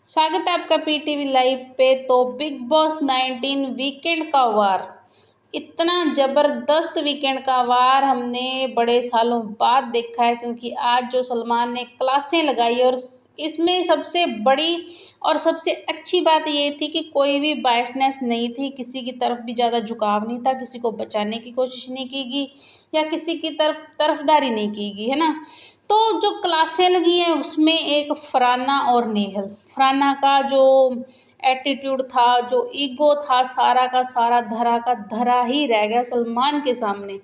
स्वागत है आपका पीटीवी लाइव पे। तो बिग बॉस 19 वीकेंड का वार, इतना ज़बरदस्त वीकेंड का वार हमने बड़े सालों बाद देखा है, क्योंकि आज जो सलमान ने क्लासें लगाई और इसमें सबसे बड़ी और सबसे अच्छी बात ये थी कि कोई भी बायसनेस नहीं थी, किसी की तरफ भी ज़्यादा झुकाव नहीं था, किसी को बचाने की कोशिश नहीं की गई या किसी की तरफदारी नहीं की गई, है ना। तो जो क्लासें लगी हैं उसमें एक फराना और नेहल, फराना का जो एटीट्यूड था, जो ईगो था, सारा का सारा धरा का धरा ही रह गया सलमान के सामने।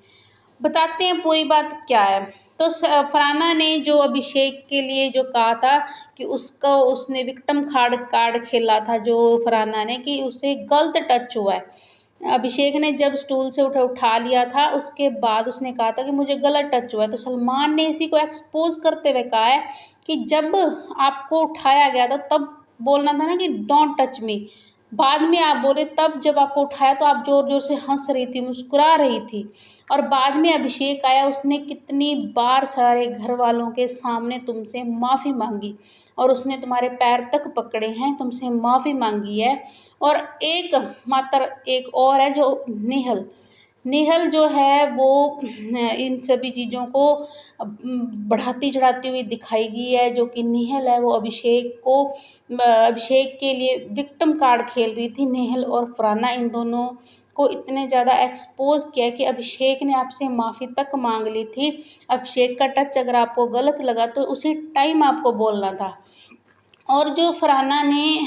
बताते हैं पूरी बात क्या है। तो फराना ने जो अभिषेक के लिए जो कहा था कि उसका उसने विक्टिम कार्ड कार्ड खेला था, जो फराना ने, कि उसे गलत टच हुआ है। अभिषेक ने जब स्टूल से उठा लिया था, उसके बाद उसने कहा था कि मुझे गलत टच हुआ है। तो सलमान ने इसी को एक्सपोज करते हुए कहा है कि जब आपको उठाया गया था तब बोलना था ना कि डोंट टच मी। बाद में आप बोले, तब जब आपको उठाया तो आप जोर जोर से हंस रही थी, मुस्कुरा रही थी। और बाद में अभिषेक आया, उसने कितनी बार सारे घर वालों के सामने तुमसे माफ़ी मांगी और उसने तुम्हारे पैर तक पकड़े हैं, तुमसे माफ़ी मांगी है। और एक मात्र एक और है जो नेहल, नेहल जो है वो इन सभी चीज़ों को बढ़ाती चढ़ाती हुई दिखाई गई है। जो कि नेहल है वो अभिषेक के लिए विक्टिम कार्ड खेल रही थी। नेहल और फराना इन दोनों को इतने ज़्यादा एक्सपोज किया कि अभिषेक ने आपसे माफ़ी तक मांग ली थी। अभिषेक का टच अगर आपको गलत लगा तो उसी टाइम आपको बोलना था। और जो फरहाना ने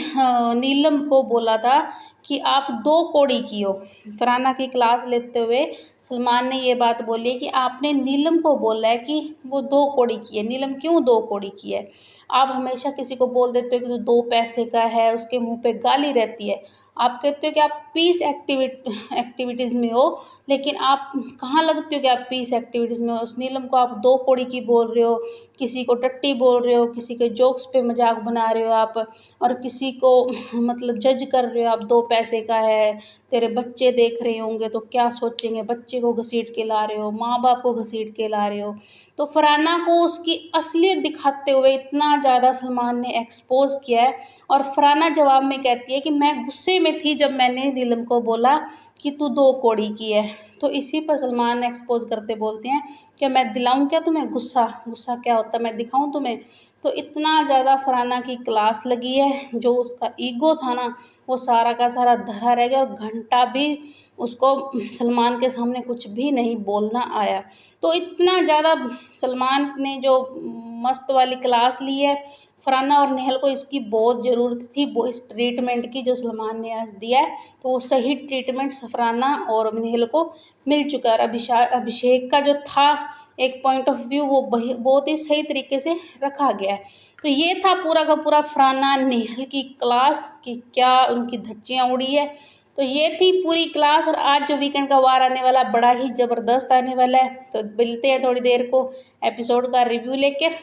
नीलम को बोला था कि आप 2 कौड़ी की हो। फरहाना की क्लास लेते हुए सलमान ने ये बात बोली है कि आपने नीलम को बोला है कि वो 2 कौड़ी की है। नीलम क्यों 2 कौड़ी की है? आप हमेशा किसी को बोल देते हो कि वो 2 पैसे का है, उसके मुँह पे गाली रहती है। आप कहते हो कि आप पीस एक्टिविटीज़ में हो, लेकिन आप कहाँ लगते हो कि आप पीस एक्टिविटीज़ में हो? उस नीलम को आप 2 कौड़ी की बोल रहे हो, किसी को टट्टी बोल रहे हो, किसी के जोक्स पे मजाक बना रहे हो आप, और किसी को मतलब जज कर रहे हो आप, 2 पैसे का है, तेरे बच्चे देख रहे होंगे तो क्या सोचेंगे, बच्चे को घसीट के ला रहे हो, माँ बाप को घसीट के ला रहे हो। तो फरहाना को उसकी असलियत दिखाते हुए इतना ज़्यादा सलमान ने एक्सपोज किया है। और फरहाना जवाब में कहती है कि मैं गुस्से में थी जब मैंने नीलम को बोला कि तू 2 कौड़ी की है। तो इसी पर सलमान एक्सपोज करते बोलते हैं कि मैं दिलाऊं क्या तुम्हें गुस्सा? गुस्सा क्या होता है, मैं दिखाऊं तुम्हें? तो इतना ज़्यादा फरहाना की क्लास लगी है, जो उसका ईगो था ना वो सारा का सारा धरा रह गया और घंटा भी उसको सलमान के सामने कुछ भी नहीं बोलना आया। तो इतना ज़्यादा सलमान ने जो मस्त वाली क्लास ली है, फरहाना और नेहल को इसकी बहुत ज़रूरत थी, वो इस ट्रीटमेंट की जो सलमान ने आज दिया है। तो वो सही ट्रीटमेंट फरहाना और नेहल को मिल चुका है। और अभिषेक का जो था एक पॉइंट ऑफ व्यू, वो बहुत ही सही तरीके से रखा गया है। तो ये था पूरा का पूरा फरहाना नेहल की क्लास कि क्या उनकी धज्जियाँ उड़ी है। तो ये थी पूरी क्लास। और आज जो वीकेंड का वार आने वाला बड़ा ही ज़बरदस्त आने वाला है। तो मिलते हैं थोड़ी देर को एपिसोड का रिव्यू लेकर।